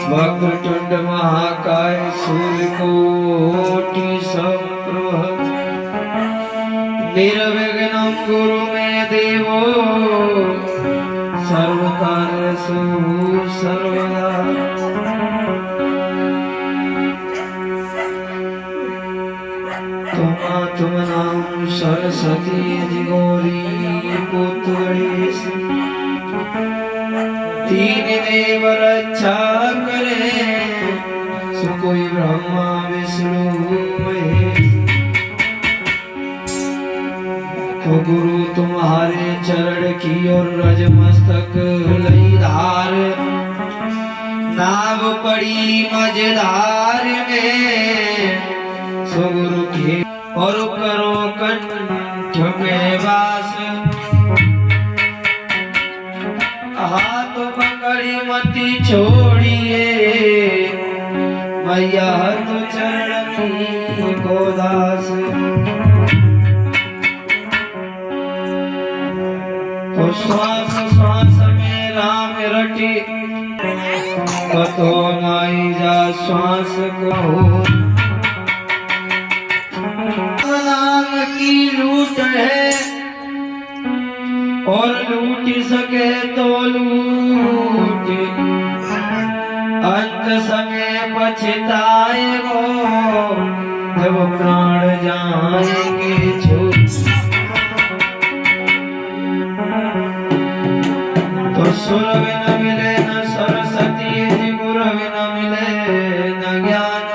वक्रतुंड महाकाय सूर्यकोटि समप्रभ निर्विघ्नं गुरु मे देवो सर्वकार्येषु सर्वदा। तुम नाम सरस्वती गौरी पुत्रेश तीन देव रक्षा करे सो कोई ब्रह्मा विष्णु महेश। तो गुरु तुम्हारे चरण की और रज मस्तक लई धार नाव पड़ी मझधार में सो गुरु के और करो कंठ में वास। हाथ पकड़ी मती छोड़िए मैया तो चरण को दास। तो श्वास श्वास में राम रटी कतो नाई जा श्वास कहो। नाम की लूट है और लूट सके तो लूट अंत समय पछताएगो जब प्राण जाएंगे छूट। तो सुर बिन मिले न सरस्वती जी गुरु बिन मिले न ज्ञान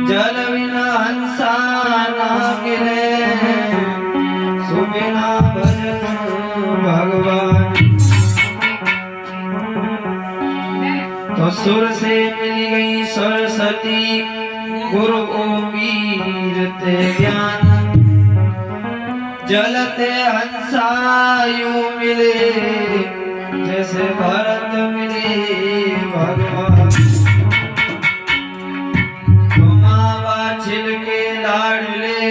जल बिना हंसा न मिले सुबिना भजन भगवान। तो सुर से मिल गई सरस्वती गुरु को मीरते ज्ञान जलते हंसायु मिले जैसे भरत मिले भगवान। मावा छिलके लाडले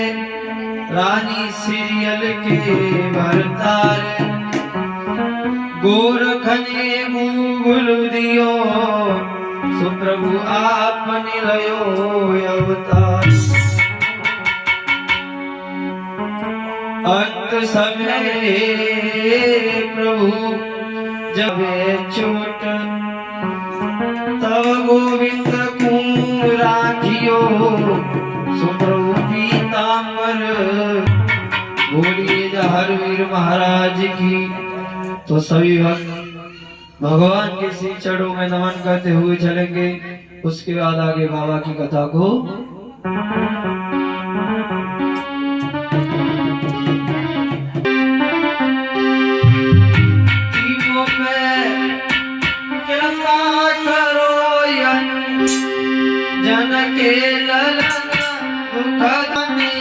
रानी सीरियल के भरतार गोरखने मुगुल दियो सुप्रभु आपने लयो अवतार। अंत समय प्रभु जब चोट तब गोविंद को राखियो सुप्रभु पीताम्बर। बोलिए हरवीर महाराज की। तो सभी भक्त भगवान के श्री चरणों में नमन करते हुए चलेंगे। उसके बाद आगे बाबा की कथा को जन के ललन दुखद में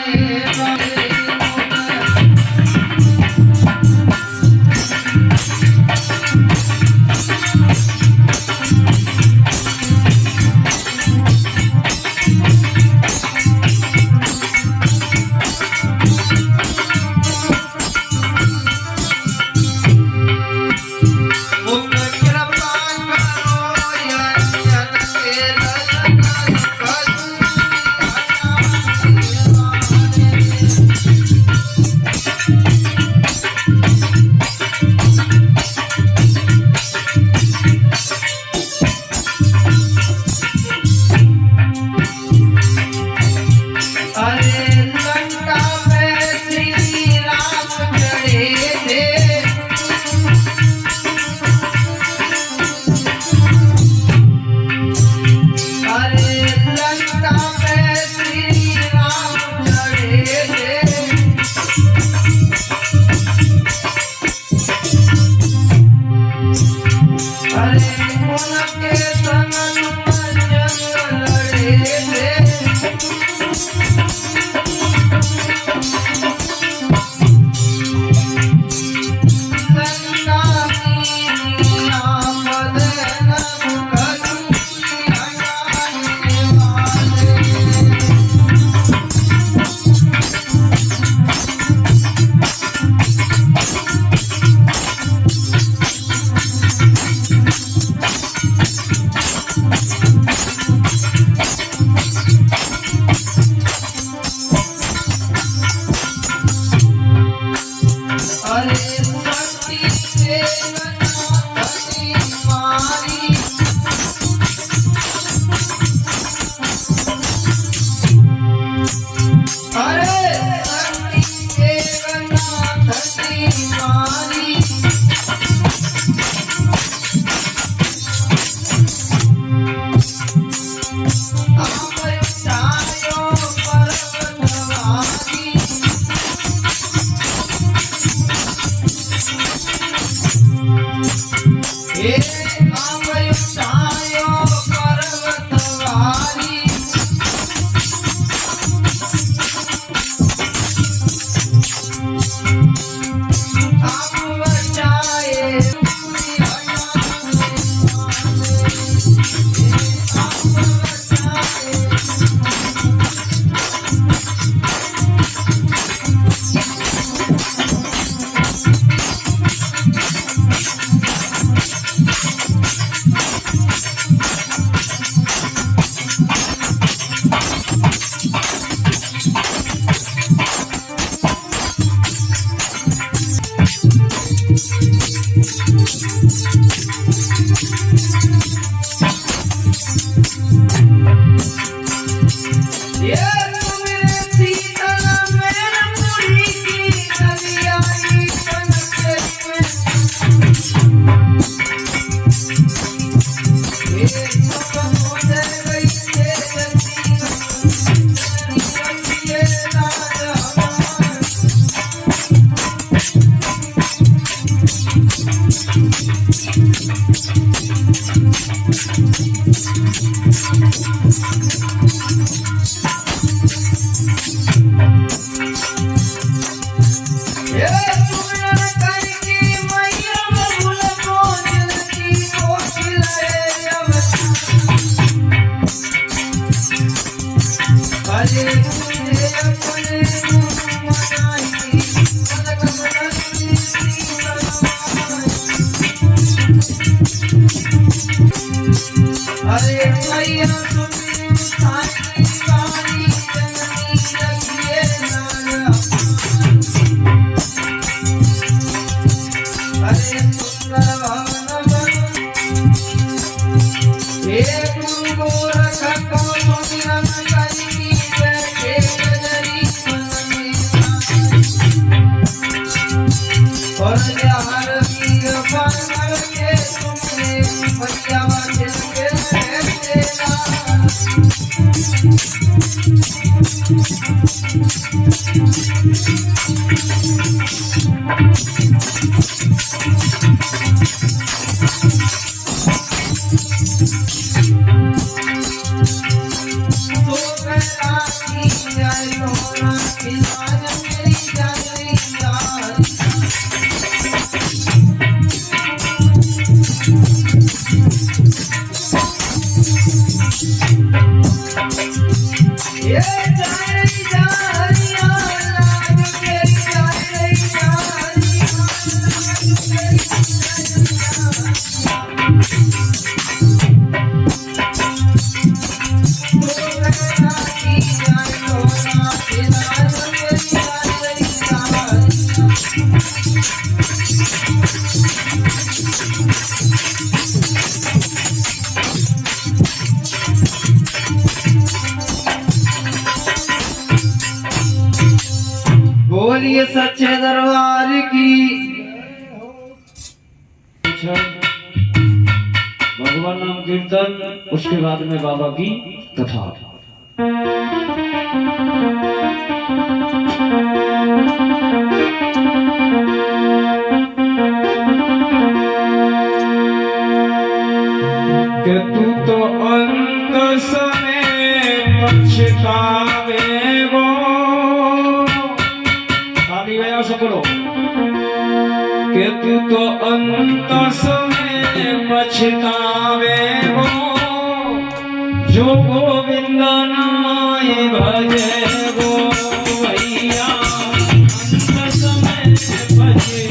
बोलिए सच्चे दरबार की। भगवान नाम कीर्तन, उसके बाद में बाबा की कथा। कि तू तो अंत समय पछतावे वो, ताली बजाओ सब बोलो। कि तू तो अंत समय पछतावे वो, जो गोविंद नाय भजे वो भैया अंत समय भजे।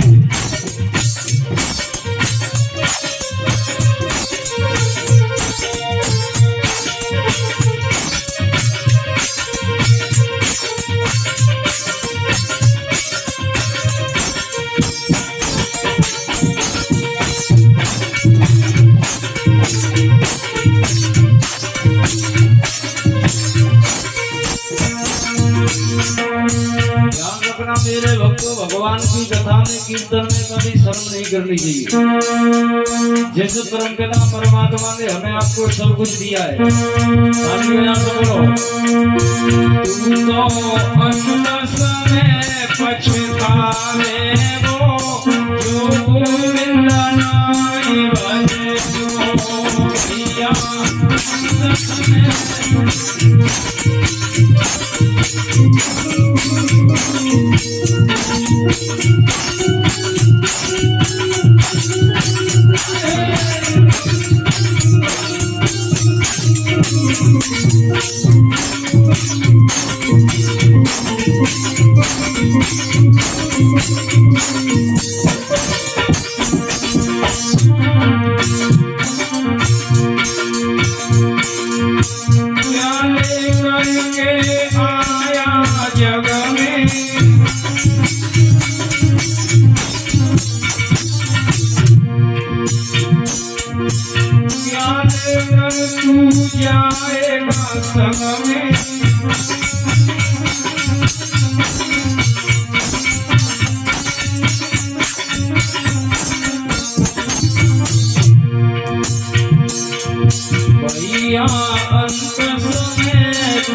भगवान की कथा में कीर्तन में कभी शर्म नहीं करनी चाहिए। जैसे परमपिता परमात्मा ने हमें आपको सब कुछ दिया है, बोलो तू तो अंत समय पछतावे वो जो गोविंद नाई भजे जो पिया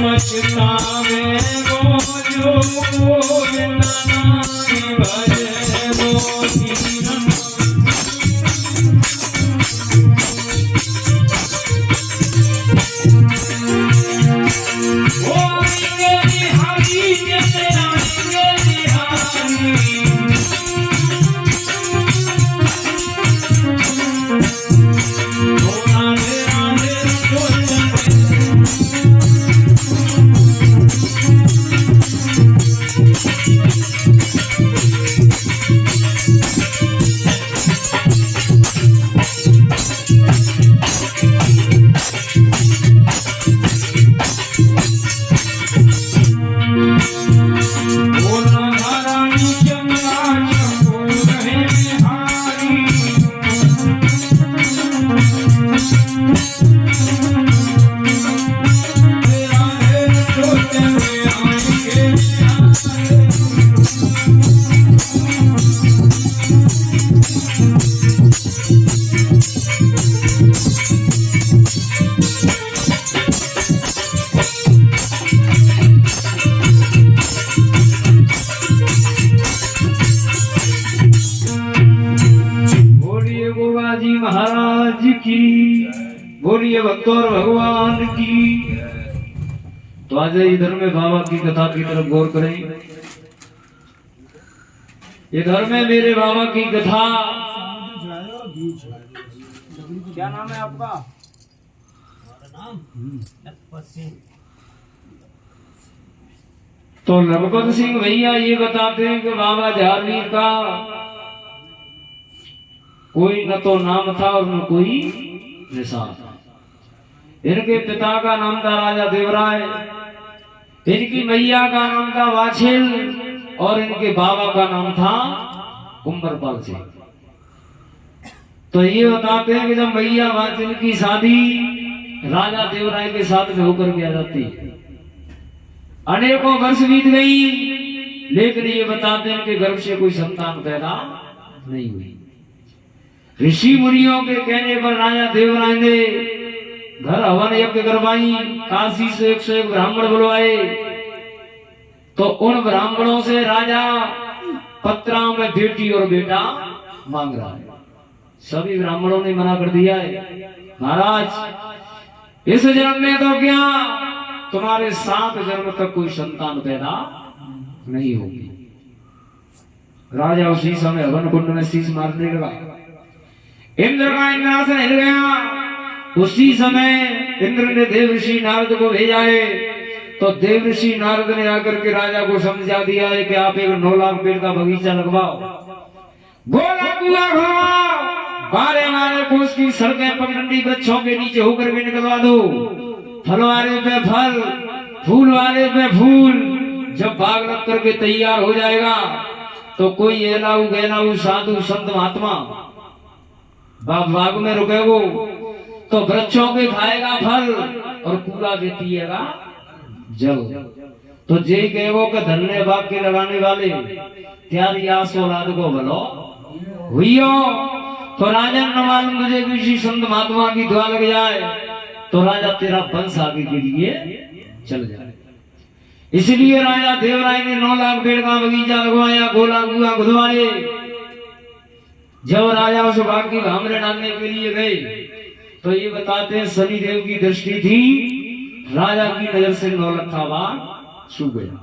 पछतावे वो जो गोविंद नाई भजे वो दीन महाराज की, बोलिए भक्तों और भगवान की। तो आज इधर में बाबा की कथा की तरफ गौर करें। इधर में मेरे बाबा की कथा। क्या नाम है आपका? तो रघुपत सिंह भैया ये बताते हैं कि बाबा झारवीर का कोई न तो नाम था और न कोई निशान। इनके पिता का नाम था राजा देवराय, इनकी मैया का नाम था वाछिल और इनके बाबा का नाम था कुंभरपाल सिंह। तो ये बताते हैं कि जब मैया वाछिल की शादी राजा देवराय के साथ में होकर के आ जाती, अनेकों वर्ष बीत गई, लेकिन ये बताते हैं कि गर्भ से कोई संतान पैदा नहीं हुई। ऋषि मुनियों के कहने पर राजा देवराय ने घर हवन यज्ञ करवाई, काशी से 101 ब्राह्मण बुलवाए। तो उन ब्राह्मणों से राजा पत्रा में बेटी और बेटा मांग रहा है। सभी ब्राह्मणों ने मना कर दिया है, महाराज इस जन्म में तो क्या, तुम्हारे 7 जन्म तक कोई संतान पैदा नहीं होगी। राजा उसी समय हवन कुंड में शीश मारने लगा। इंद्र का इंद्रासन हिल गया। उसी समय इंद्र ने देवर्षि नारद को भेजा है। तो देवर्षि नारद ने आकर के राजा को समझा दिया है कि आप एक 9 लाख पेड़ का बगीचा लगवाओ, गोला कुआं खुलवाओ, 12 कोस की सड़कें पगडंडी वृक्षों के नीचे होकर के निकलवा दो, फल वाले पे फल, फूल वाले पे फूल। जब बाग लग करके तैयार हो जाएगा तो कोई एलाऊ गैलाऊ साधु संत महात्मा बाग में रुकेगो तो वृक्षों के खाएगा फल और कूड़ा के पिएगा जल। तो जे कहेगो कि धन्य बाग के लगाने वाले त्यारी आस औलाद को भलो हुईयो। तो राजा न मालूम मुझे किसी संत महात्मा की दुआ लग जाए तो राजा तेरा वंश आगे के लिए चल जाए। इसलिए राजा देवराय ने 9 लाख पेड़ का बगीचा लगवाया, गोला कुआ खुदवाए। जब राजा उस बाग की भामरे डालने के लिए गए तो ये बताते हैं शनिदेव की दृष्टि थी, राजा की नजर से 9 लाख का बाग सूख गया,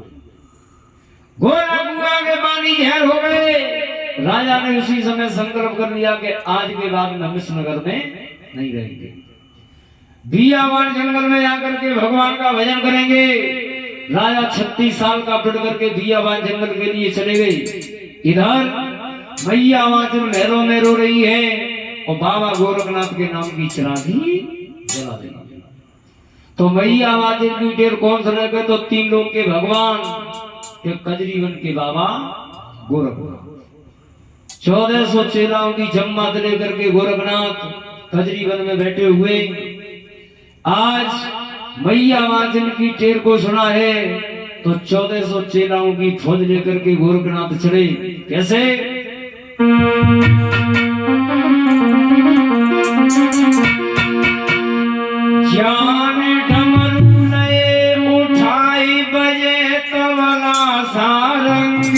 गोला कुआ के पानी जहर हो गए। राजा ने उसी समय संकल्प कर लिया कि आज के बाद हम इस नगर में नहीं रहेंगे, बियावान जंगल में आकर के भगवान का भजन करेंगे। राजा 36 साल का पढ़ करके बियावान जंगल के लिए चले गए। इधर मैया वाचन लहरों में रो रही है और बाबा गोरखनाथ के नाम की चिरागी जला देना। तो मैया वाचन की टेर कौन सा लगे तो 3 लोग के भगवान के कजरीवन के बाबा गोरखनाथ। 1400 चेलाओं की जमात लेकर के गोरखनाथ कजरीवन में बैठे हुए। आज मैया वाचन की टेर को सुना है तो 1400 चेलाओं की फौज लेकर के गोरखनाथ चले। कैसे? जान डमरू नए उठाई बजे तबला सारंगी,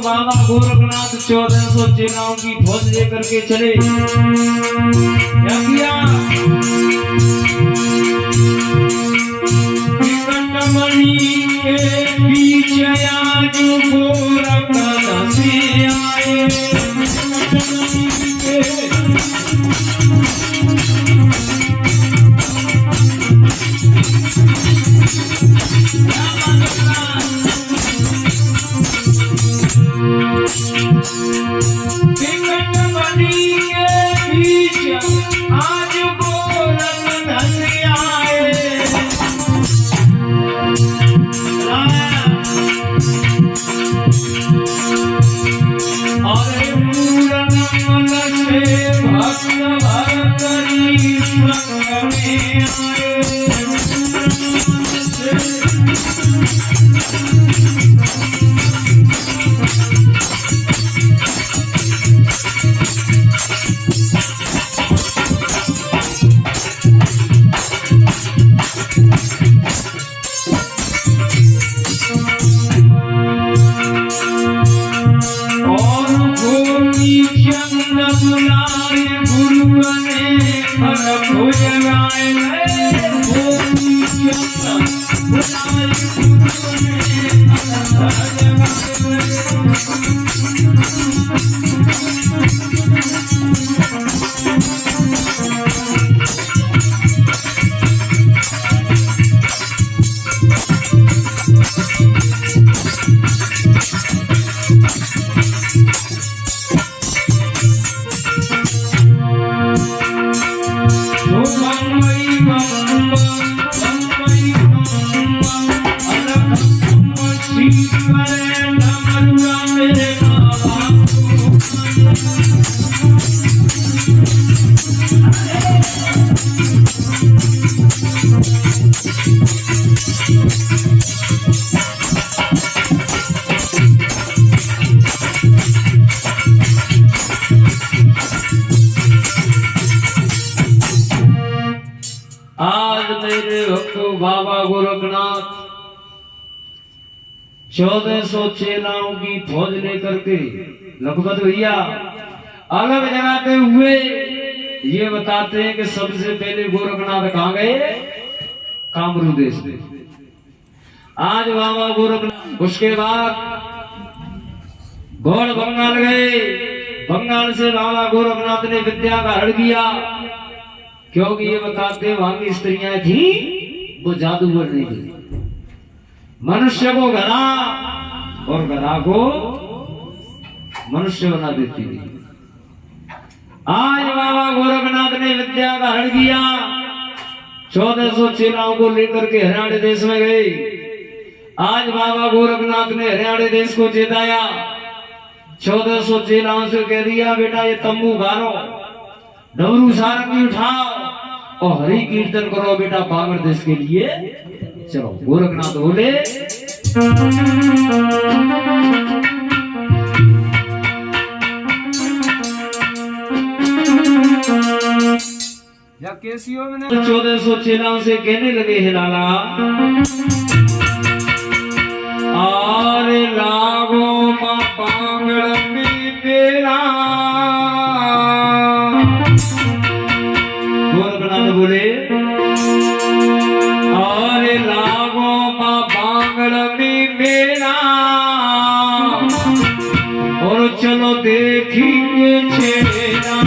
बाबा गोरखनाथ 1400 चेलाओं की फौज लेकर के चले। क्या किया? कंडमणि के बीच आज गोरखनाथ से आए। आज आज मेरे भक्तों बाबा गोरखनाथ 1400 चेलाओं की फौज लेकर के लखपत भैया अलग जगाते हुए ये बताते हैं कि सबसे पहले गोरखनाथ कहाँ गए? कामरू देश में। आज बाबा गोरखनाथ, उसके बाद गौड़ बंगाल गए। बंगाल से बाबा गोरखनाथ ने विद्या का हड़ किया, क्योंकि ये बताते वहां की स्त्रियां थी वो जादूगर नहीं थी। मनुष्य को गधा और गधा को मनुष्य बना देती थी। आज बाबा गोरखनाथ ने विद्या का हड़ किया। 1400 चेलाओं को लेकर के हरियाणा देश में गए। आज बाबा गोरखनाथ ने हरियाणा देश को जिताया। 1400 चेलाओं से कह दिया, बेटा ये तंबू गालो, डमरू सारंगी उठाओ और हरि कीर्तन करो बेटा बांगड़ देश के लिए। चलो गोरखनाथ बोले, या केसियों में 1400 चेलाओं से कहने लगे, हे लाला और लागो मां बांगड़ में बेला। गोरखनाथ बोले, और लागो मां बांगड़ में बेला और चलो देखेंगे छेड़ा।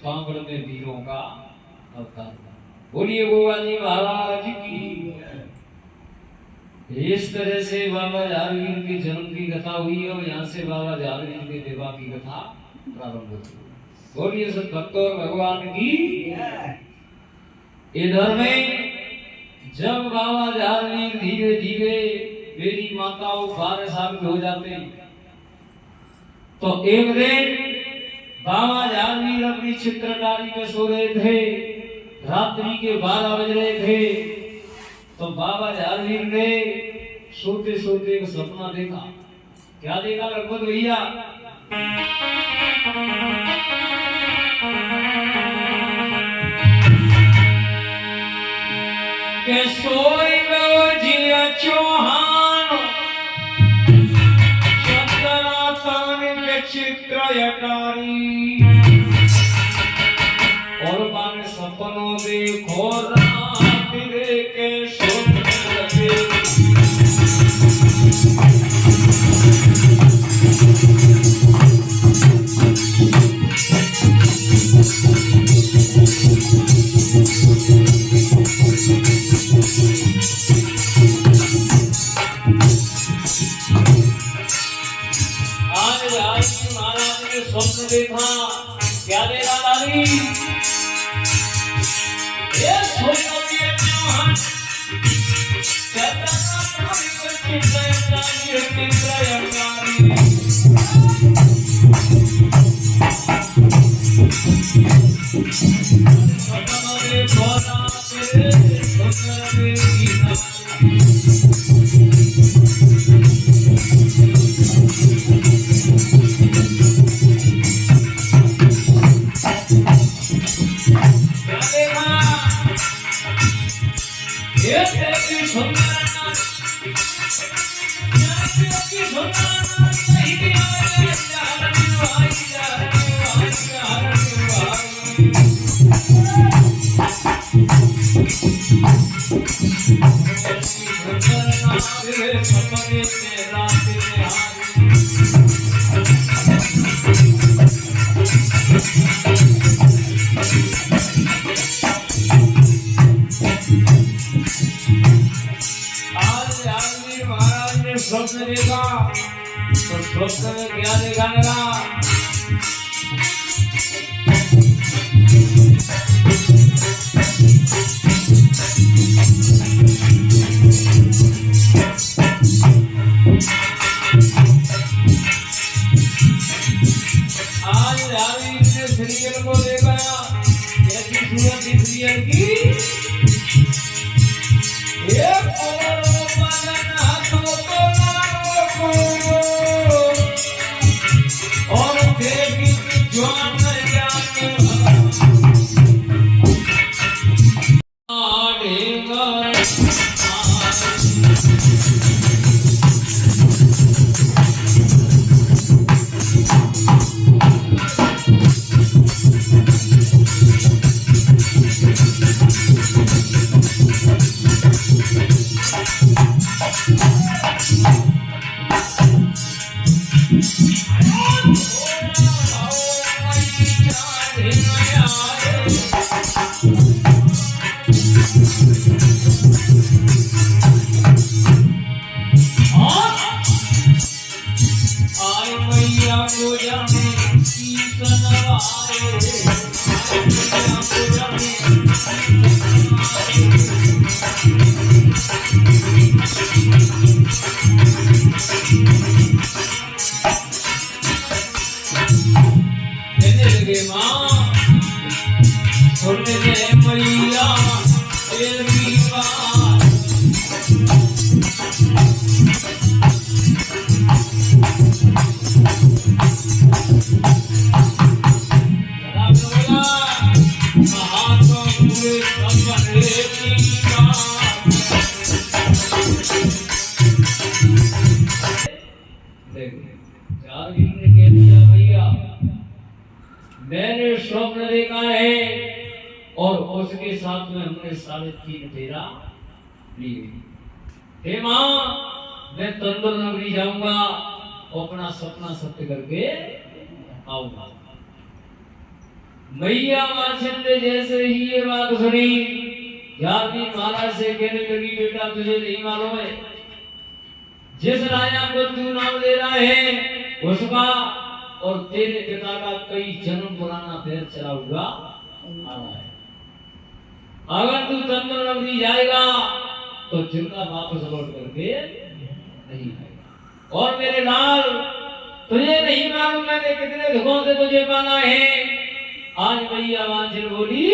कांगड़ में वीरों का अवतार। बोलिए गोवा जी महाराज की। इस तरह से बाबा जारवीर की जन्म की कथा हुई और यहाँ से बाबा जारवीर के देवा की कथा प्रारंभ हुई। बोलिए सब भक्तों भगवान की। इधर में जब बाबा जारवीर धीरे धीरे मेरी माताओं 12 साल के हो जाते तो एक दिन बाबा जारवीर अपनी चित्रकारी में सो रहे थे। रात्रि के 12 बज रहे थे तो बाबा जारवीर ने सोते सोते एक सपना देखा। क्या देखा लगभग भैया? के सोई गो जिया चौहान चित्रकारी और मन सपनों देखो रात के सुंदर स्वप्न देखा। क्या देखा दादी? ये स्वप्न में चौहान स्वप्न देखा तो स्वप्न में क्या देखा लगा? आज जारवीर ने सीरियल को देखा। कैसी सूरत थी सीरियल की? जारवीर ने कह दिया भैया मैंने स्वप्न देखा है और उसके साथ में हमने 3.5 फेरा लिए। हे मां मैं तंदुर नगरी जाऊंगा अपना सपना सत्य करके आऊंगा। मैया वात्सल्य जैसे ही ये बात सुनी जारवीर महाराज से कहने लगी बेटा तुझे नहीं मालूम है जिस राजा को तू नाम ले रहा है उसका और तेरे पिता का कई जन्म पुराना पैर चला हुआ आ रहा है। अगर तू तंदुर नगरी जाएगा तो जिंदा वापस लौट करके नहीं आएगा। और मेरे लाल तुझे नहीं मालूम मैंने कितने दुखों से तुझे पाना है। आज भैया वांछिल बोली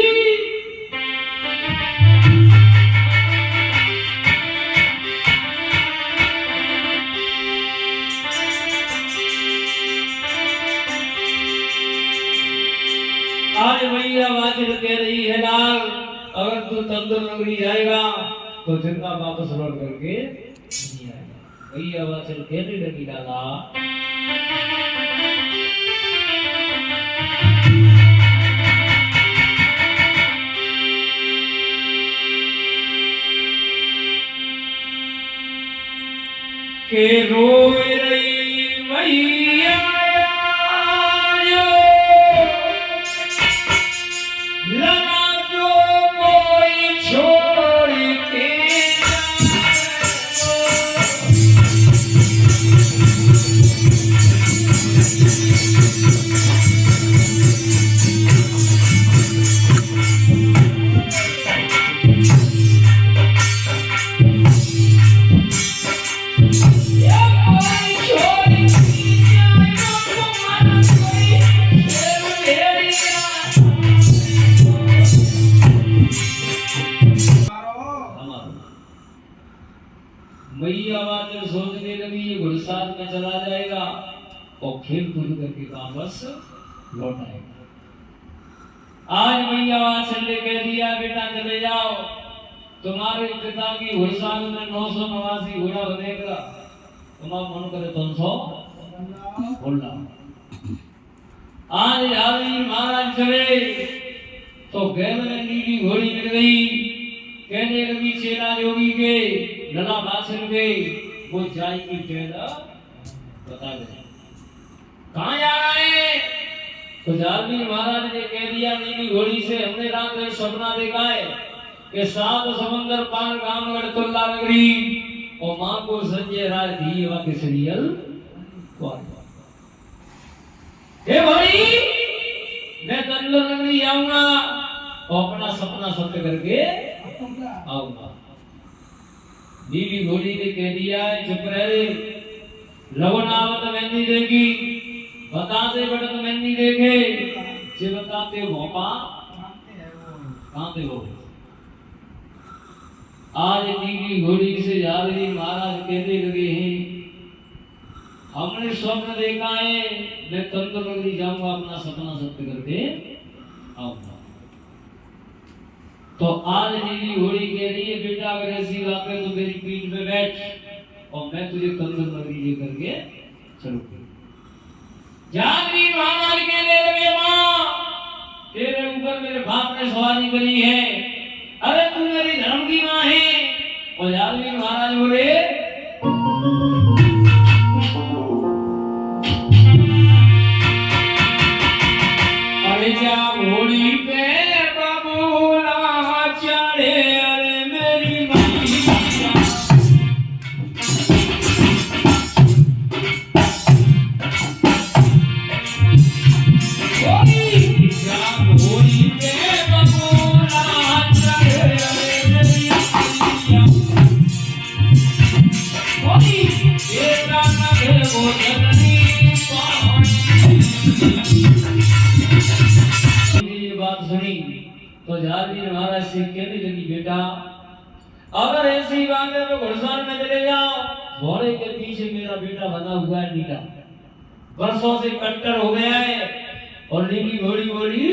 आज भैया वांछिल कह रही है लाल अगर तू तंदुर नगरी जाएगा तो जिंदा वापस लौट करके नहीं आएगा। भैया वांछिल कहने लगी लाला के रोए रही मैया लगा जो कोई छोड़ के मैया वांछिल सोचने लगी ये घुड़साल में चला जाएगा और खेल कूद करके वापस लौट आएगा। आज मैया वांछिल ने कह दिया बेटा चले जाओ तुम्हारे पिता की घुड़साल में 989 घोड़ा बनेगा तुम आप मन करे 300 बोलना। आज जारवीर महाराज चले तो गैल में नीली घोड़ी मिल गई। कहने लगी चेला योगी के लला वात्सल के वो जाएगी चेला बता दे कहाँ जा रहे हैं। तो जारवीर महाराज ने कह दिया नीली घोड़ी से हमने रात में सपना देखा है कि 7 समंदर पार गामगढ़ तुल्ला नगरी और मां को संजय राय दी वाके सीरियल हे भाई मैं तंदुर नगरी जाऊंगा और अपना सपना सत्य करके आऊंगा। नीली घोड़ी ने कह दिया चुप रहे लवनावत मैंने देखी बताते बटत मैंने देखे जे बताते भोपा कांते हो। आज नीली घोड़ी से जारवीर महाराज कहने लगे हैं हमने स्वप्न देखा है मैं तंदुर नगरी जाऊंगा अपना सपना सत्य करके आऊंगा। तो आज नीली घोड़ी कह रही है बेटा अगर ऐसी बात है तो मेरी पीठ पे बैठ और मैं तुझे तंदुर नगरी ले करके चलूंगी। जारवीर महाराज कहने लगे मां तेरे ऊपर मेरे बाप ने सवारी करी है अरे तू मेरी धर्म की मां है। और जारवीर महाराज बोले अरे क्या घोड़ी पे तो जारवीर महाराज से कहने लगी बेटा अगर ऐसी बात है तो घुड़साल में चले जाओ। घोड़े के पीछे मेरा बेटा बना हुआ है नीला वर्षों से कट्टर हो गया है। और नीली घोड़ी बोली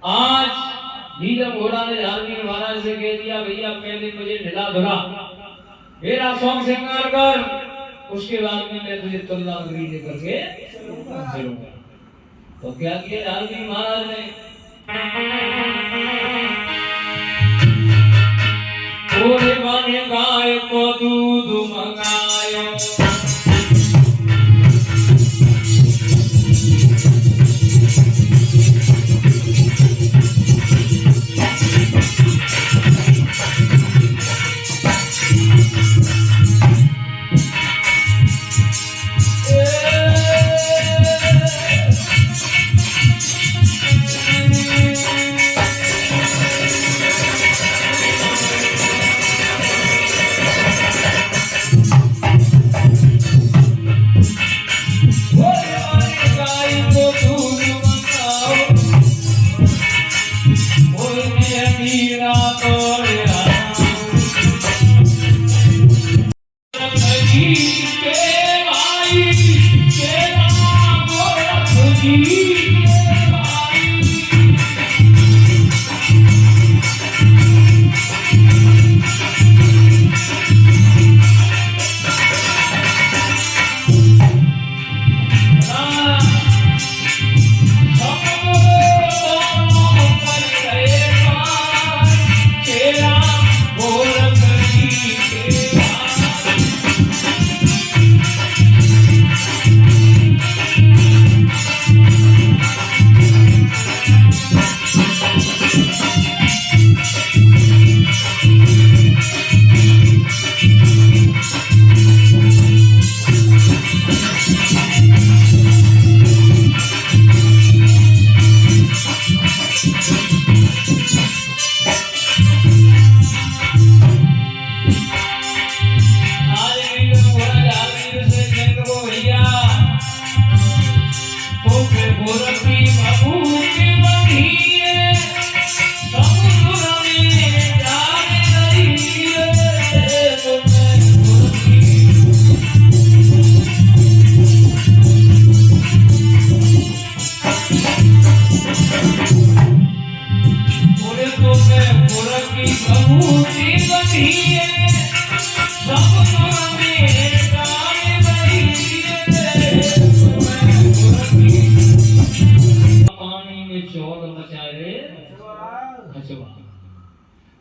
आज नीलम घोड़ा ने झारखंड महाराज से कह दिया भैया पहले मुझे ढिला धुला मेरा सॉन्ग श्रृंगार कर, उसके बाद में मैं तुझे तुल्ला गिरी लेकर के चलूंगा। तो क्या किया झारखंड महाराज ने, ओरे बने गाय को दूध मंगायो,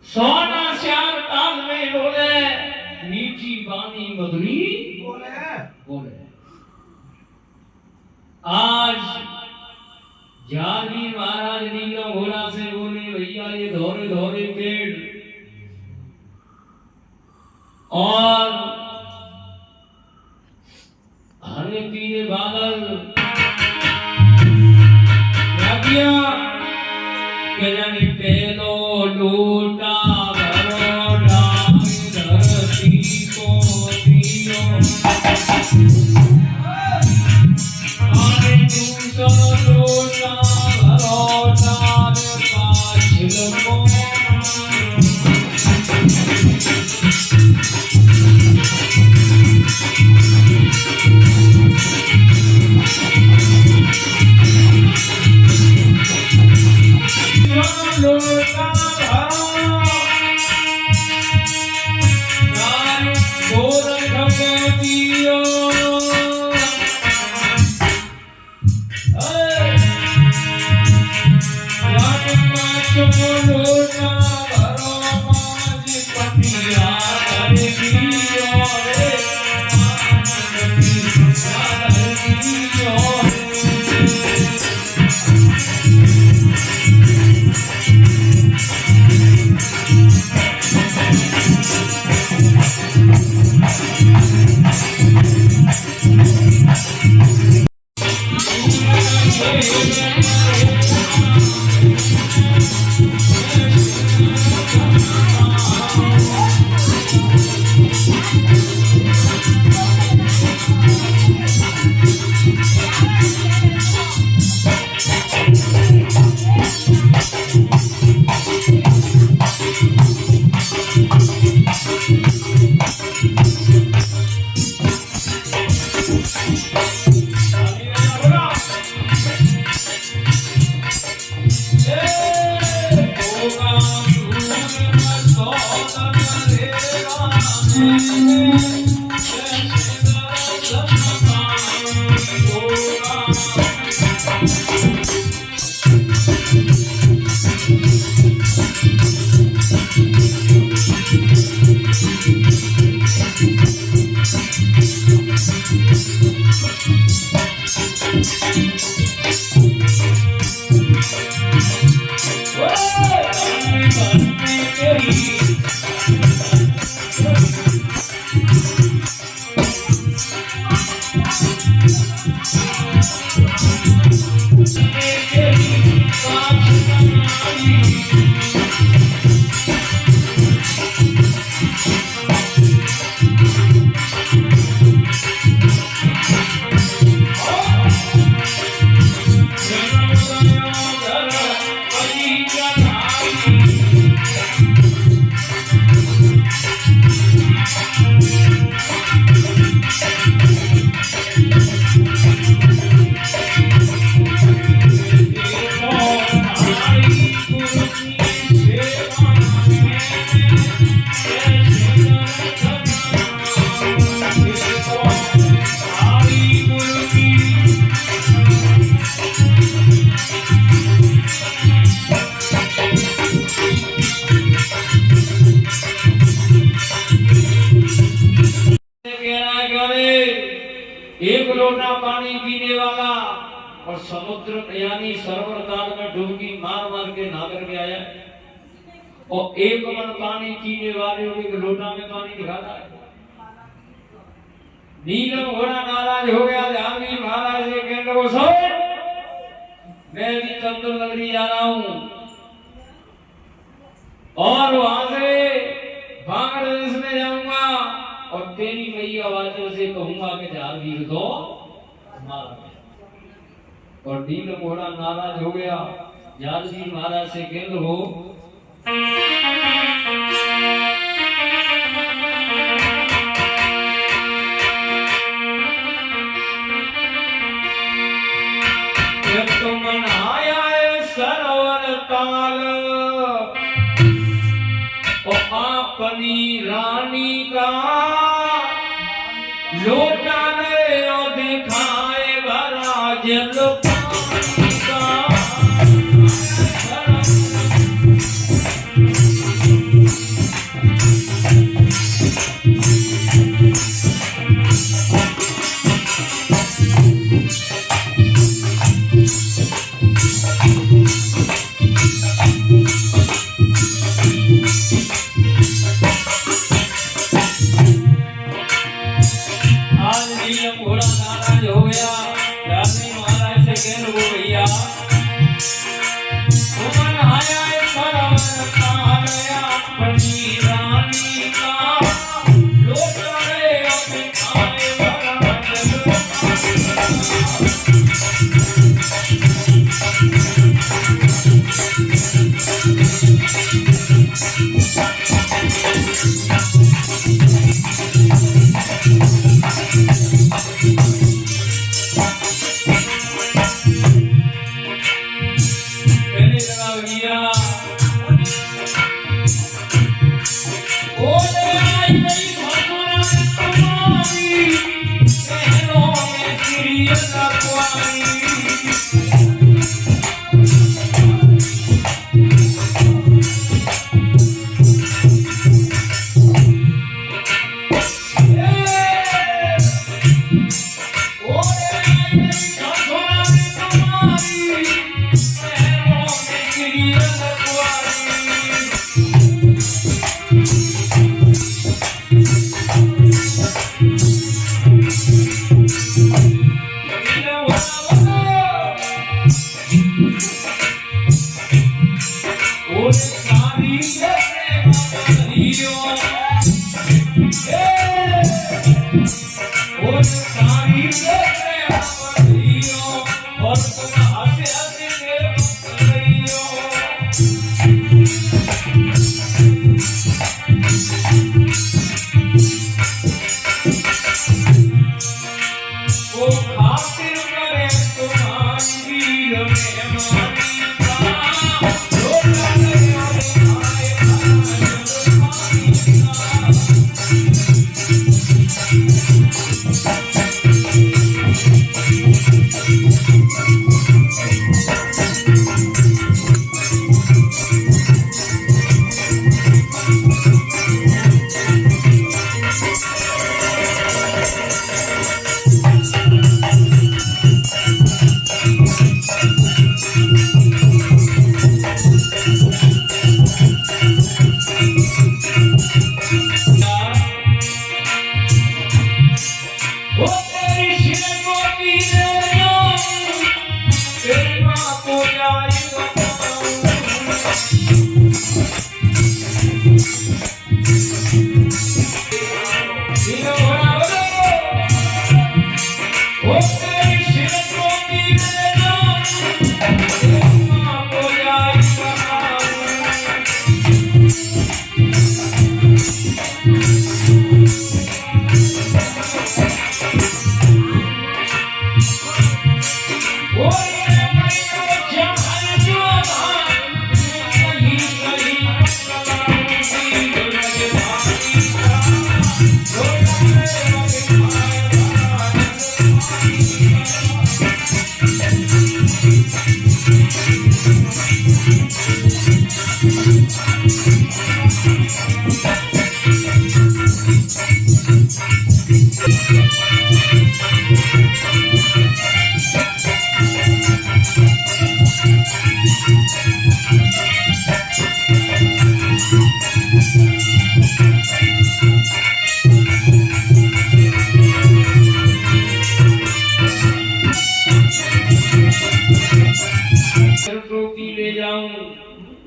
सोना श्याम ताल में बोले, मीठी बानी मधुरी बोले। आज जानी महाराज नीलम घोड़ा से बोले भैया ये धोरे धोरे पेड़ और हरे पीले बादल क्या किया के जानी पेलो लूटा भरोड़ा धरती को दियो आने दूसरा लूटा भरोड़ा पाछल को एक लोटा पानी पीने वाला और समुद्र यानी सरोवर ताल में डुबकी मार मार के नहा करके आया, और एक मन पानी पीने वाले को एक लोटा में पानी दिखाता है। नीलम घोड़ा नाराज हो गया, जहांगीर महाराज से कहने को सो मैं भी चंद्र नगरी जा रहा हूं और वहां से बांग्लादेश में जाऊंगा और तेरी कई आवाजों से कहूंगा कि जहांगीर को मार। और नीलम घोड़ा नाराज हो गया, जहांगीर महाराज से कहने हो अपनी रानी का लोटा ले और दिखाए भरा जल पानी का।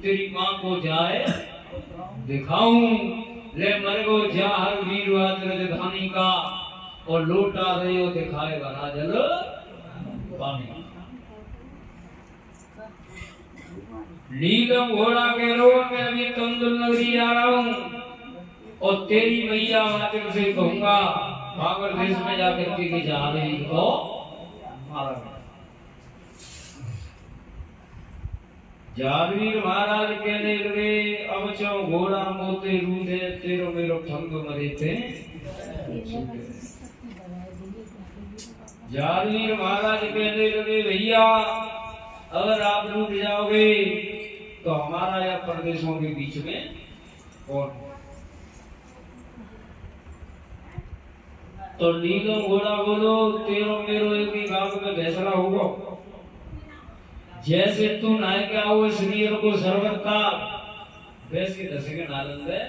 तेरी माँ को जाए दिखाऊं ले मरगो जा हर वीर राजधानी का और लोटा रहे दिखाएगा राजल पानी। नीलम घोड़ा के रोड में अभी तंदुल नगरी आ रहा हूँ और तेरी मैया वाचिक से कहूंगा भागवत देश में जाकर के जा रही को मारा। जागवीर महाराज कहने लगे अब चो घोड़ा मोते रूदे तेरो मेरो ठंग मरे थे। जागवीर महाराज कहने लगे भैया अगर आप रूठ जाओगे तो हमारा या प्रदेशों के बीच में कौन। तो नीलम घोड़ा बोलो तेरो मेरो एक ही गांव में फैसला होगा। जैसे तू नाय के आओ शरीर को सर्वत का वैसे दशे के नालंद है।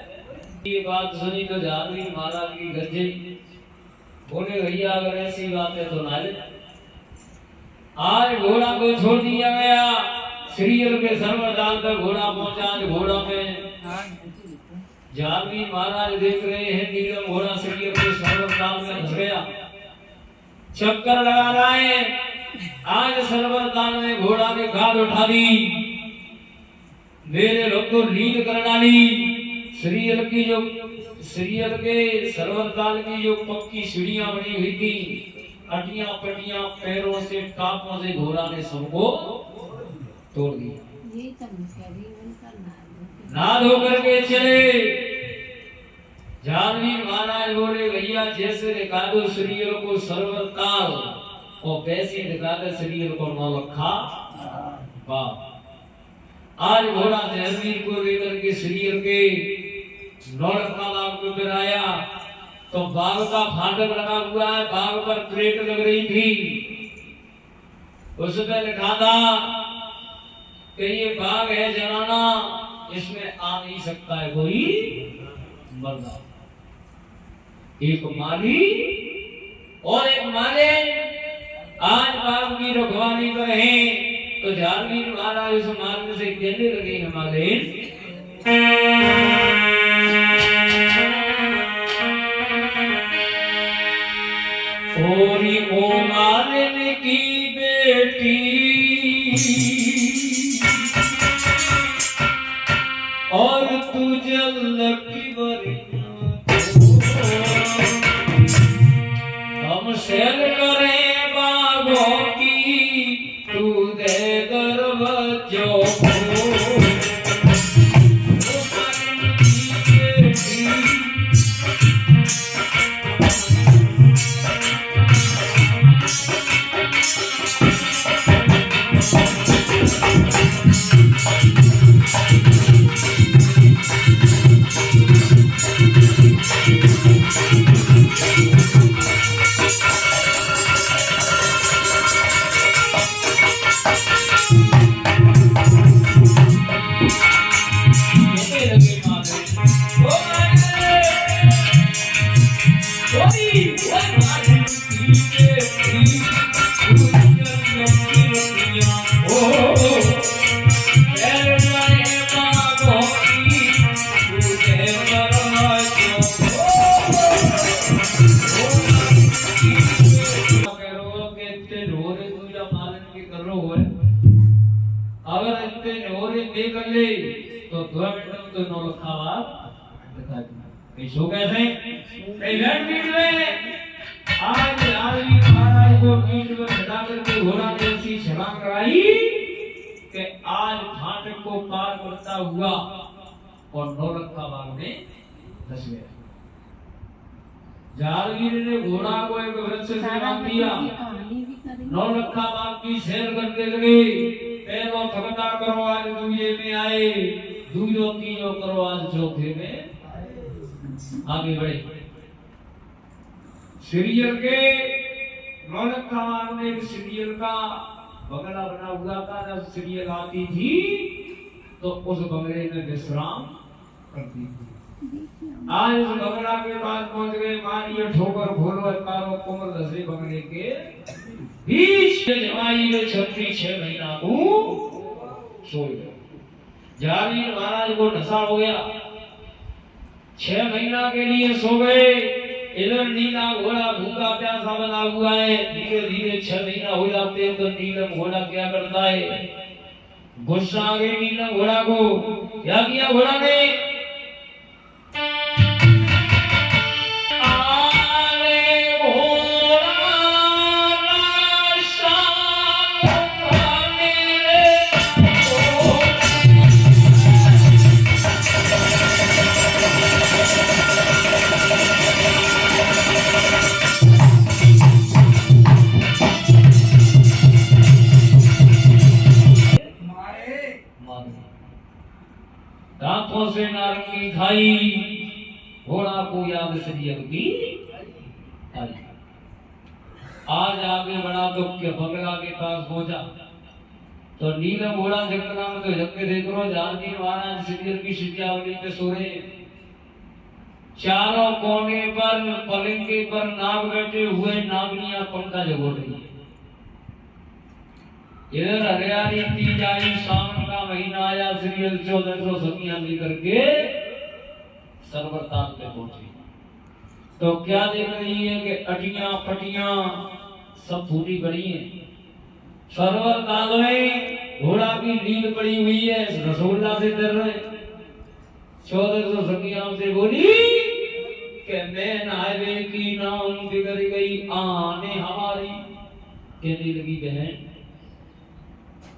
ये बात सुनी तो जागवीर महाराज की गरजे बोले भैया अगर ऐसी बात है तो नाले। आज घोड़ा को छोड़ दिया गया शरीर के सर्वदान तक घोड़ा पहुंचा। घोड़ा में जागवीर महाराज देख रहे हैं नीलम घोड़ा शरीर के सर्वदान में फंस गया चक्कर लगा रहा है। आज सर्वदान में घोड़ा ने घाट उठा दी मेरे लोग को लीड कर डाली। शरीर के सर्वदान की जो पक्की सीढ़ियां बनी हुई थी अटियां पटियां पैरों से टापों से घोड़ा ने सबको तोड़ दिया। नाद होकर के चले। जागवीर महाराज बोले भैया जैसे दिखा दो शरीर को सर्वकाल और वैसे दिखा दो शरीर को नौलखा बाप। आज घोड़ा जहवीर को लेकर के शरीर के नौलखा बाग को गिराया तो बाग का फाटक लगा हुआ है। बाग पर प्लेट लग रही थी उस पर लिखा था कि ये बाग है जनाना इसमें आ नहीं सकता है कोई मर्दा। एक माली और एक माले आज बाग की रखवाली पर हैं। तो जागवीर महाराज उस मार्ग से कहने लगे हमारे ओरी ओ मालिन की बेटी और तू जल की बरिया हम शेर करें बागों की तू दे दरवाजों अगर इतने नोरे नहीं कर ले तो 2 मिनट में तो नौ खावा दिखा दूंगा। सो कैसे आज आदमी महाराज को पीठ में बैठा करके घोड़ा ने ऐसी छलांग कराई कि आज फाटक को पार करता हुआ और नौलखा बाग में धस गया। जारवीर ने घोड़ा को एक वृक्ष से बांध दिया, नौलखा बाग की सैर करने लगे। पहलो थकता करो आज दूजे में आए, दूजो तीजो करो आज चौथे में आगे बढ़े। सीरियल के नौलखा बाग में एक सीरियल का बंगला बना हुआ था। जब सीरियल आती थी तो उस बंगले में विश्राम करती थी। आज उस बंगला के पास पहुंच गए, मारिए ठोकर भोलो कारो कोमल दसे बंगले के बीच जमाई में 36 महीना को सो गए। जारीर महाराज को नशा हो गया, 6 महीना के लिए सो गए। इधर नीला घोड़ा भूखा प्यासा बना हुआ है। धीरे धीरे 6 महीना हो जाते हैं तो नीलम घोड़ा क्या करता है, गुस्सा आ गई नीलम घोड़ा को। क्या किया घोड़ा ने, दांतों से नारंगी खाई, घोड़ा को याद सीरियल की आई। आज आगे बढ़ा तो क्या बंगला के पास पहुंचा तो नीलम घोड़ा जंगला में तो जंगे देख रो। जारवीर महाराज सीरियल की शिष्यावली पे सो रहे। चारों कोने पर पलंगे पर नाग बैठे हुए, नागनियां पंखा जगोट रही है। इधर हरियाली तीज आई, सावन का महीना आया। सीरियल 1400 सखियां लेकर के सरवर ताल पे पहुंची तो क्या देख रही है कि अटियां पटियां सब फूटी पड़ी है। सरवर ताल में घोड़ा की नींद पड़ी हुई है, रसगुल्ला से डर रहे। 1400 सखियां से बोली कि मैं नावे की नाम बिगड़ गई आने हमारी। कहने लगी बहन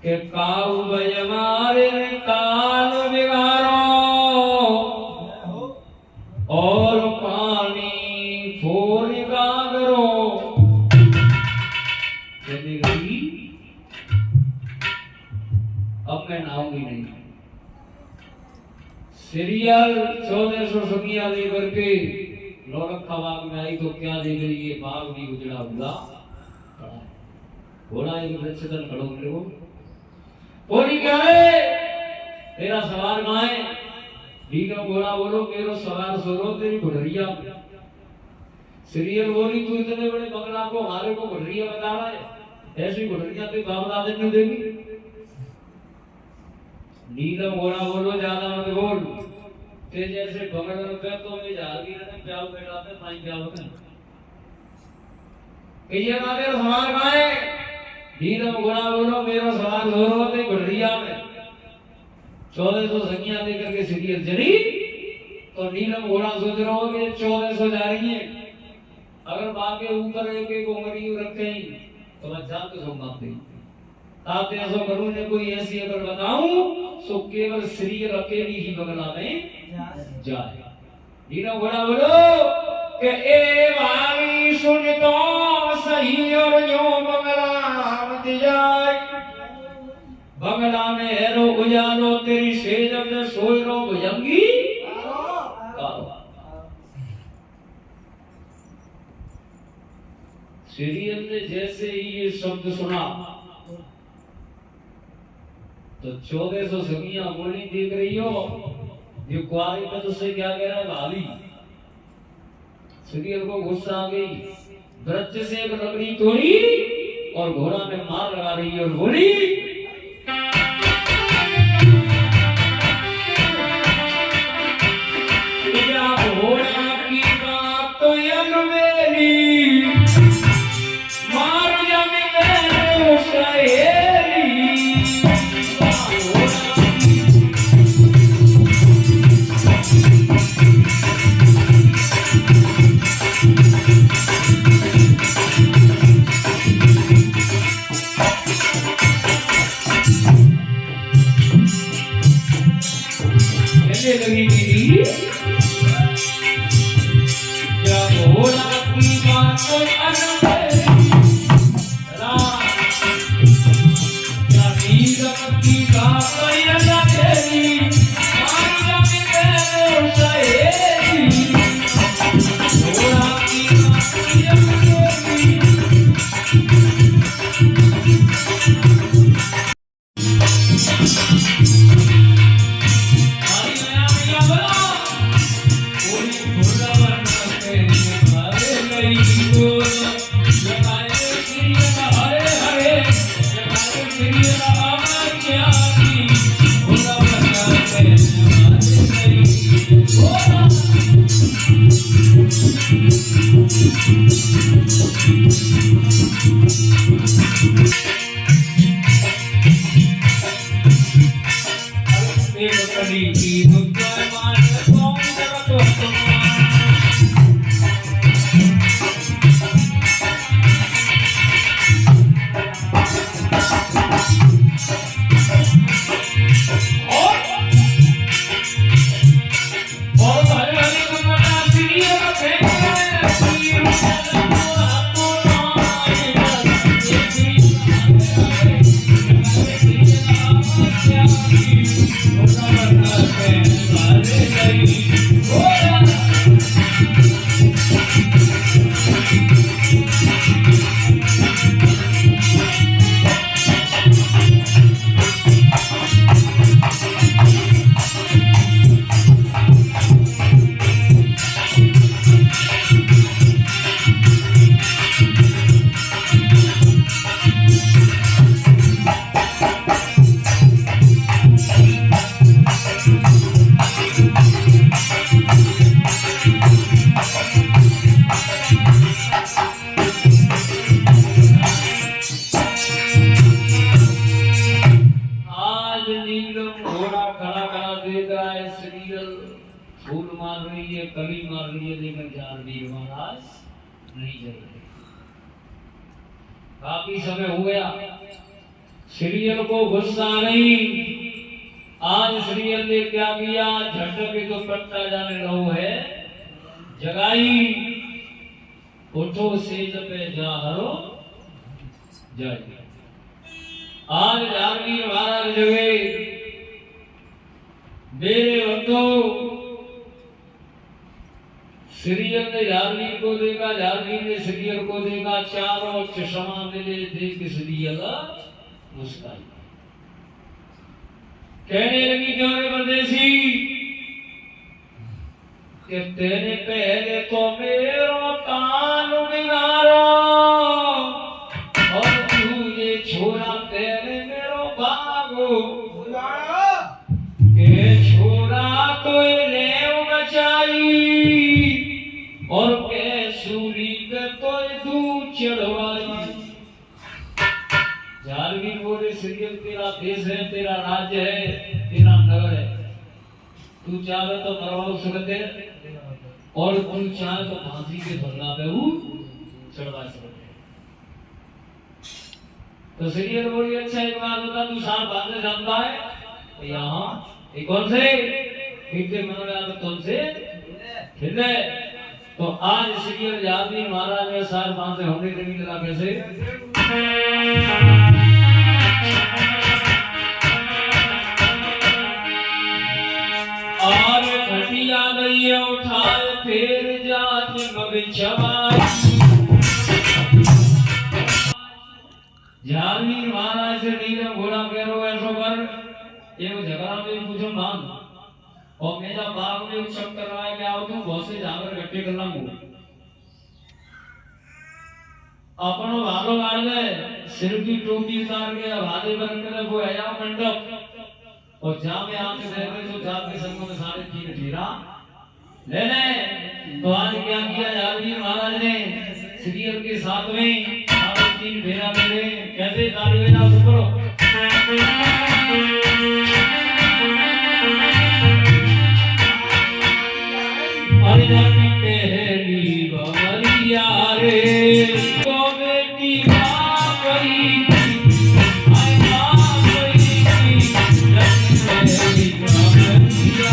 के काऊ बजमारे काल बिगाड़ो और पानी फोड़ का करो। कहने लगी अब मैं नहाऊंगी नहीं। सीरियल 1400 सखियां लेकर के नौलखा बाग में आई तो क्या देख रही है, बाग भी उजड़ा हुआ पड़ा है। घोड़ा एक वृक्ष तल खड़ो मेरे को बोली क्या है, तेरा सवार कहाँ है। नीलम घोड़ा बोलो मेरो सवार सोरो तेरी घुड़रिया। सीरियल बोली तू इतने बड़े बंगला को हमारे को घुड़रिया बता रहा है, ऐसी घुड़रिया तो बाप दादे नहीं देगी। नीलम घोड़ा बोलो ज्यादा मत बोल, ते जैसे बंगला पे तो मैं जागी रहने प्याल बैठाते पानी प्याल होते कहिए ना तेरा सवार कहाँ है। नीलम घोड़ा बोलो मेरा सवार जोरो ते घुड़रिया में। 1400 सखियां लेकर के सीरियल चली तो नीलम घोड़ा सोच रहा हो कि 1400 जा रही है, अगर बाप के ऊपर एक उंगली रखे तो मैं जान तो सोऊंगा नहीं। आप ऐसा करूं ने कोई ऐसी अगर बताऊं तो केवल सीरियल अकेली ही बंगला में जाए। नीलम घोड़ा बोलो कि ए भाई सुन तो सही और यो बंगला मत जाए। बंगला में हेरो उजालो तेरी सेज में सोई रो भुजंगी। सीरियल ने जैसे ही ये शब्द सुना तो 1400 सखियां बोली देख रही हो ये कुआरी का तुझसे क्या कह रहा है भाभी। सीरियल को गुस्सा आ गई, वृक्ष से एक लकड़ी तोड़ी और घोड़ा में मार लगा रही है और बोली घोड़ा की बात तो मेरी मार जब मेरे सहेली। कली मार लिए लेकिन जारवीर महाराज नहीं जल रहे। काफी समय हो गया, सीरियल को गुस्सा नहीं। आज सीरियल ने क्या किया, झटके तो पट्टा जाने लो है जगाई, उठो सेज पे जा हरो जाइए। आज जारवीर महाराज जगे, मेरे बंधु सीरियल ने जारवीर को देखा, जारवीर ने सीरियल को देखा, चारों चश्मा मिले देख के सीरियल मुस्काई, कहने लगी क्यों परदेसी कि तेरे पहले तो मेरो कान बिगाड़ो और तू ये छोरा तेरे मेरो भागो के छोरा तो ले बचाई और के सूरी के तो दूध चढ़वाई। जारवीर बोले सीरियल तेरा देश है, तेरा राज्य है, तेरा नगर है, तू चाहे तो मरवा सकते और तू चाहे तो फांसी के फंदा पे चढ़वा सकते। तो सीरियल बोली अच्छा एक बात बता, तू साल बाद में जानता है यहाँ एक कौन से पीते मनोयाल कौन से हिंदे। तो आज सीरियल जारवीर महाराज में साल बाद से होने नहीं लगा कैसे। और खटिया गई उठाए फिर जात मगचवाई। जारवीर महाराज से नीलम घोड़ा करो ऐसो कर एक झगड़ा में पूछो मान और मेरा बाग में चक करवाए क्या हो, तुम बहुत से जागर इकट्ठे कर ला अपनो भालो गाड़ गए, सिर की टोपी उतार के भाले बन कर वो आया मंडप और जहाँ में आके रह गए तो जात के संग में सारे तीन फेरा ले ले। तो आज क्या किया जारवीर महाराज ने सीरियल के साथ में सारे तीन फेरा ले कहते ताली बजा सुनो। अरे जाती पहली बमरिया रे तो बेटी गई आई गई जाती पहली बमरिया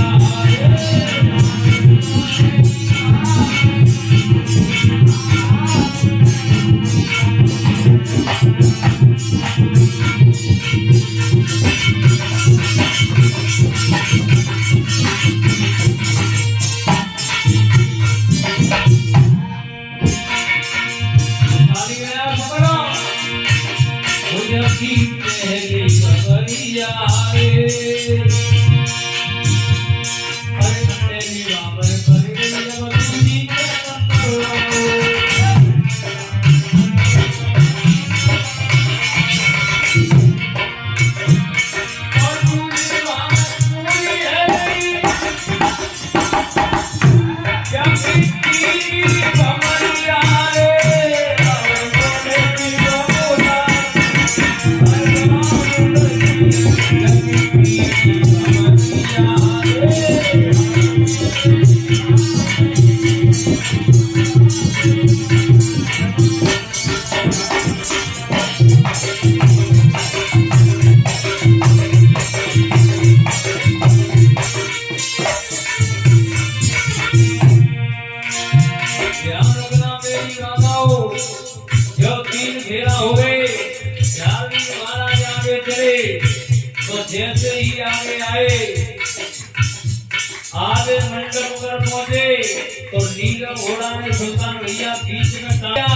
जैसे ही आगे आए आगे मंडप पर पहुंचे तो नीलम घोड़ा ने सुल्तान भैया बीच में काया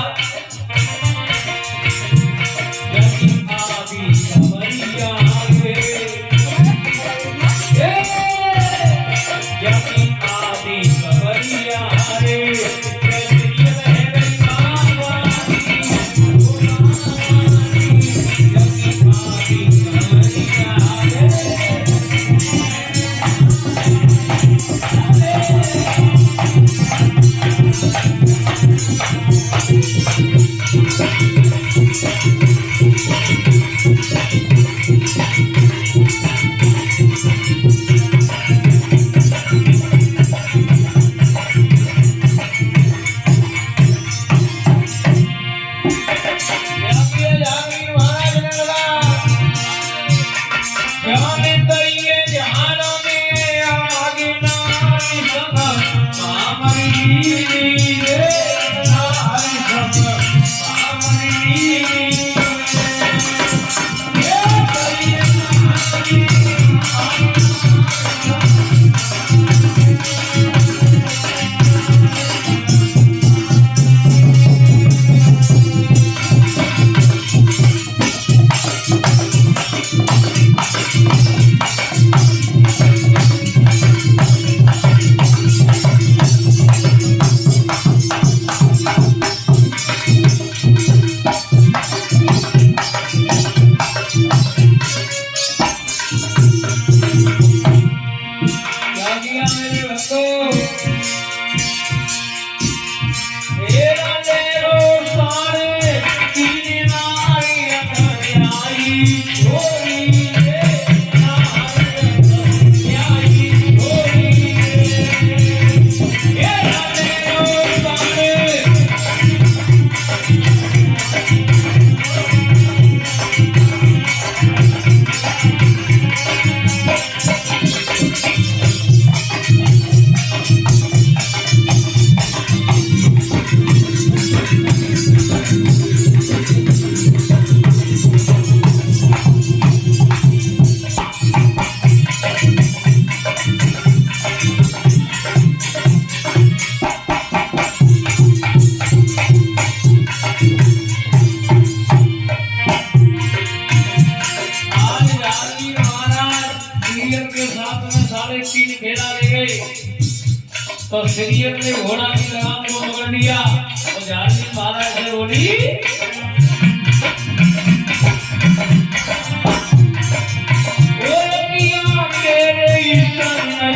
और सीरियल ने घोड़ा की लगाम को पकड़ लिया और झाड़ी महाराज से बोली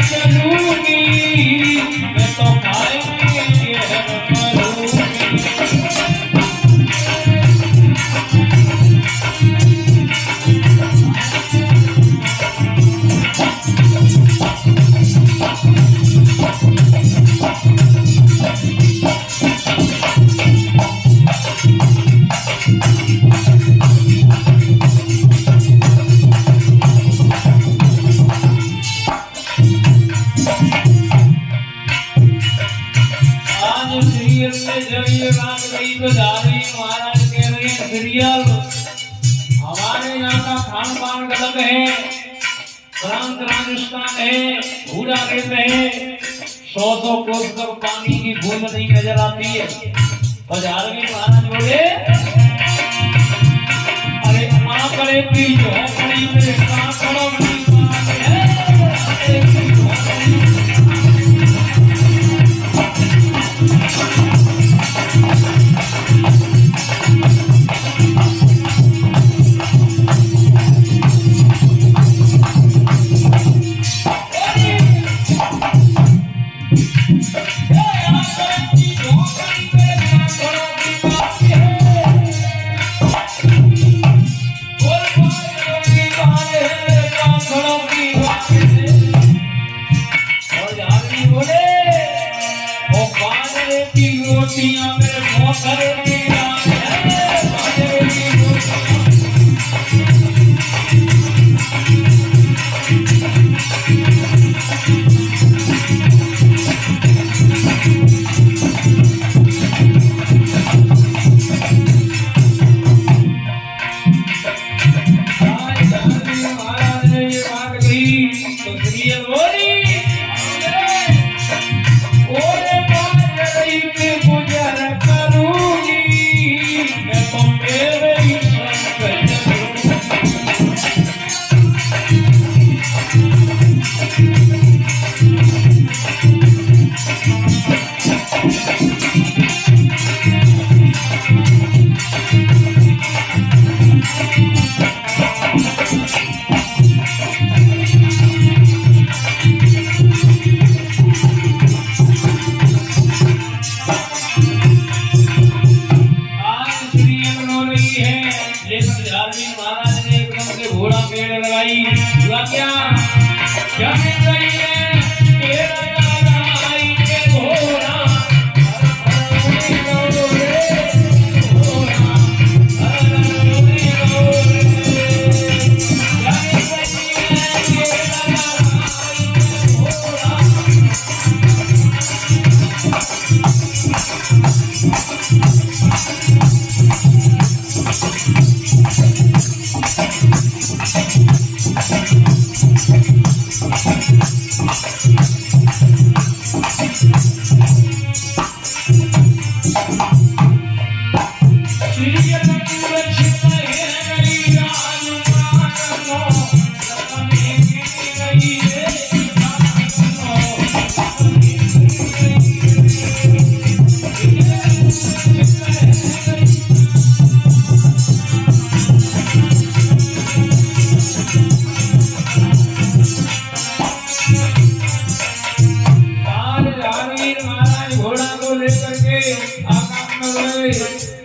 चलूंगी मैं तो हमारे यहाँ का खान पान अलग है, प्रांत राजस्थान है, भूरा रेत है, 100 कोस तक पानी की बूंद नहीं नजर आती है। और झारवी महाराज बोले अरे माँ करे की झोपड़ी में कहाँ खड़ो की बात है, रोटियां मेरे मोहर की रात है, बाजरे की महाराज ने ये बात कही तो सीरियल बोली गुजर करूंगी मैं तो मेरे ही महाराज ने एकदम से घोड़ा पेड़ लगाई हुआ क्या क्या मिल रही है तेरा आई के घोड़ा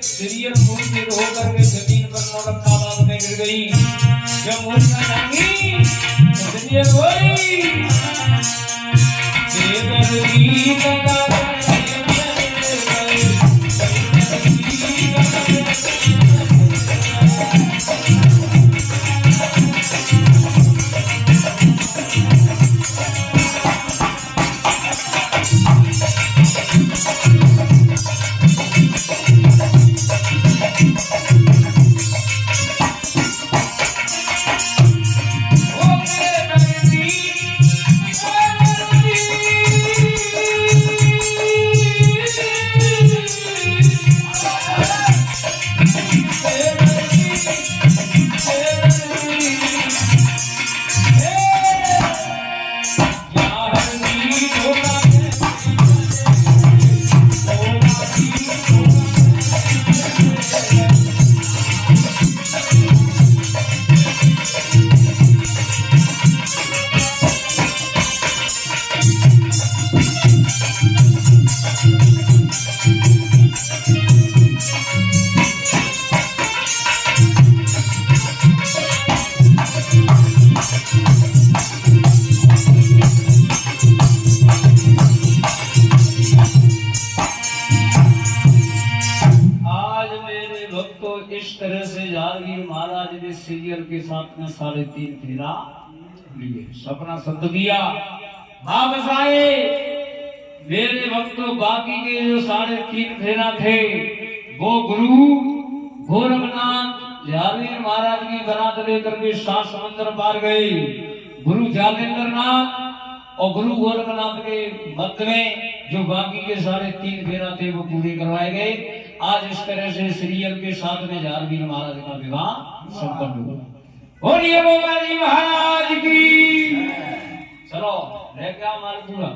सीरियल मूर्छित होकर के जमीन पर मोड़क में गिर गई। जब मूर्छा जागी तो सीरियल बोली भक्तों इस तरह से जागीर महाराज ने सीरियल के साथ में 3.5 फेरा लिए, सपना सत्य दिया, वापस आए। मेरे भक्तों बाकी के जो 3.5 फेरा थे वो गुरु गोरखनाथ जागीर महाराज की बरात लेकर के 7 समुद्र पार गए। गुरु जागेंद्र नाथ और गुरु गोरखनाथ के मध्य में जो बाकी के 3.5 फेरा थे वो पूरे करवाए गए। आज इस तरह से सीरियल के साथ में जागीर महाराज का विवाह संपन्न हुआ। बोलिए बाबा जी महाराज की। चलो रह गया माल पूरा।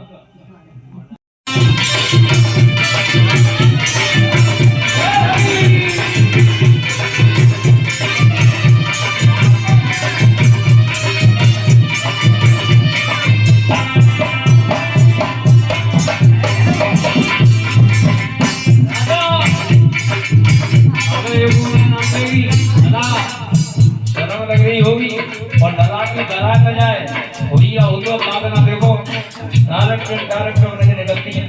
होगी और डरा के डरा कर जाए हो या हो तो बात ना देखो डायरेक्ट नहीं निकलती है।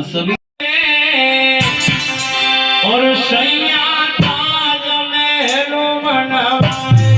सभी और सैया ताज महलो मनवाए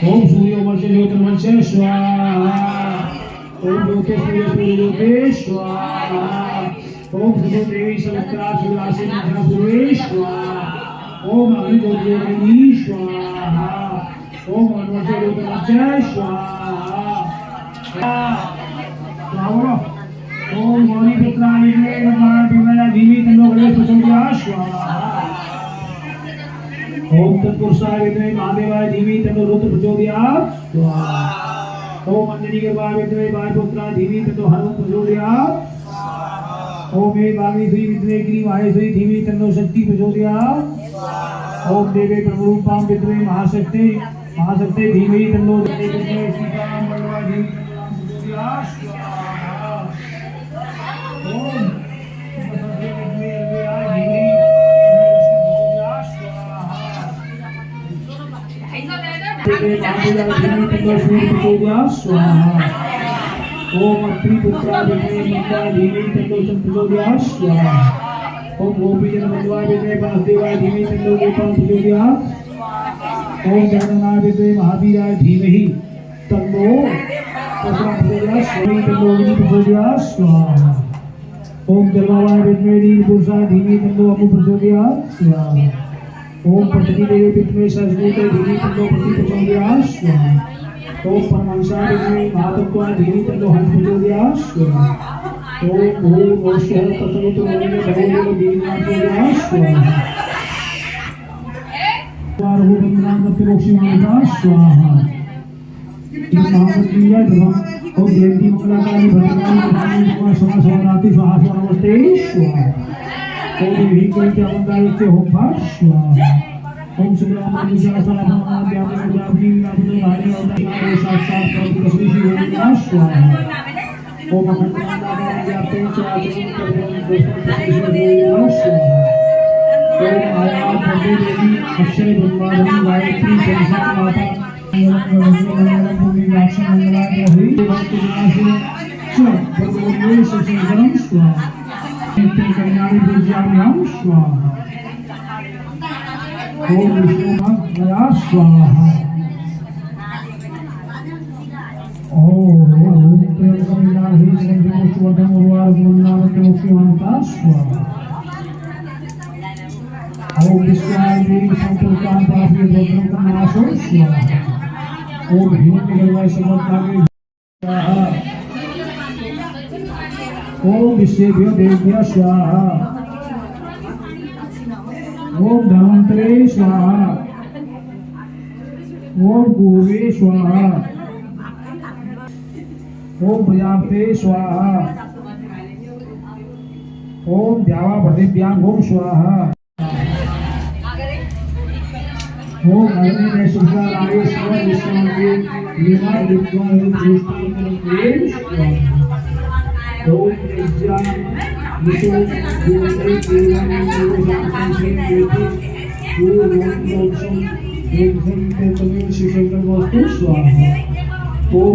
ओम सूर्योवंश ज्योतिर्वंश स्वाहा। ओम ज्योति सूर्य सूर्य ज्योति स्वाहा। ओम सुदेवी सहस्रा सुरासी सुरे स्वाहा। ओम अग्नि ज्योतिर्वंशी स्वाहा। ओम वंश ज्योतिर्वंश स्वाहा। ओम गौरी पुत्राय नमः दिव्या देवी तन्नो गणेश प्रचोदयात् स्वाहा। ओम तत्पुरुषाय विद्महे महादेवाय धीमहि तन्नो रुद्र प्रचोदयात् स्वाहा। ओम अंजनी गर्भाय विद्महे वायुपुत्राय धीमहि तन्नो हनुमत् प्रचोदयात् स्वाहा। ओम हे वागीश्वरी विद्महे गिरिवाहेश्वरी धीमहि तन्नो शक्ति प्रचोदयात् स्वाहा। ओम देवे प्रभुरूपां विद्महे महाशक्ति धीमहि तन्नो विद्महे सीताराम वल्लभाय धीमहि तन्नो प्रचोदयात् स्वाहा। ओम ओम त्रिपुत्राय विद्महे मंगलाय धीमहि तन्नो प्रचोदयात् स्वाहा। ओम गोपीजन वल्लभाय विद्महे वासुदेवाय धीमहि तन्नो गोपाल प्रचोदयात् स्वाहा। ओम जगन्नाथ विद्महे महावीराय धीमहि तन्नो प्रचोदयात् स्वाहा। ओम जलवाय विद्महे नीलपुरुषाय धीमहि तन्नो अमु प्रचोदयात् स्वाहा। ओम पटनी देवी विद्महे सरस्वती धीमहि तन्नो पति प्रचोदयात् स्वाहा। ओम परमहंसाय विद्महे महातत्त्वाय धीमहि तन्नो हंस प्रचोदयात् स्वाहा। ओम भूर ओष्ठः तत्सवितुर्वरेण्यं भर्गो देवस्य प्रचोदयात् स्वाहा। स्वाहा वंदनां प्रत्यक्षिमानः स्वाहा। महामृत्युंजय धर्म ओम जयंती मंगलाकाली भद्रकाली प्रधानी स्वाहा स्वाहाति स्वाहा नमस्ते स्वाहा। ओम देवी कोइते अवंदायित्य होम फट स्वाहा। ओम सुब्रह्मण्य विशासानां व्यापक व्यापी व्यापक हरि ओम साक्षात प्रभु श्री श्री ओम स्वाहा। ओम अखंडनादाय व्यापे चाचरण स्वाहा। ओम आया भद्रे देवी अक्षय ब्रह्मांड गायत्री संसा माता मंगलम भूमि राक्षस मंगलाय हरि भक्त विनाशे च भगवते सचेतनम स्वाहा। नित्य कल्याणी पूज्याम्यहं स्वाहा। ओम विष्णुमया स्वाहा। ओम त्र्यंबकमिलाहि सर्वोष्ठवदं उर्वारुकमन्नामकमोक्षिमान्ता स्वाहा। ओम विश्वाय देवी संपूर्णां पापी भद्रं कमनाशो स्वाहा। ओम हिरण्यगर्भाय समर्पयामि स्वाहा। ओम विश्वेभ्यो देवेभ्यो स्वाहा। ओम धन्वंतरे स्वाहा। ओम गुरुवे स्वाहा। ओम प्रजापते स्वाहा। ओम द्यावा पृथिव्यां ओम स्वाहा। ओम अग्नि शुक्राय स्वाहा विश्वामित्रे लीला विद्वान दृष्टि स्वाहा। ओम ज्ञान विष्णु गुरुदेव देवानि देवतांसे देवति गुरु मोक्षम देवसं तेतमे शिशंकर वस्तु स्वाहा। ओम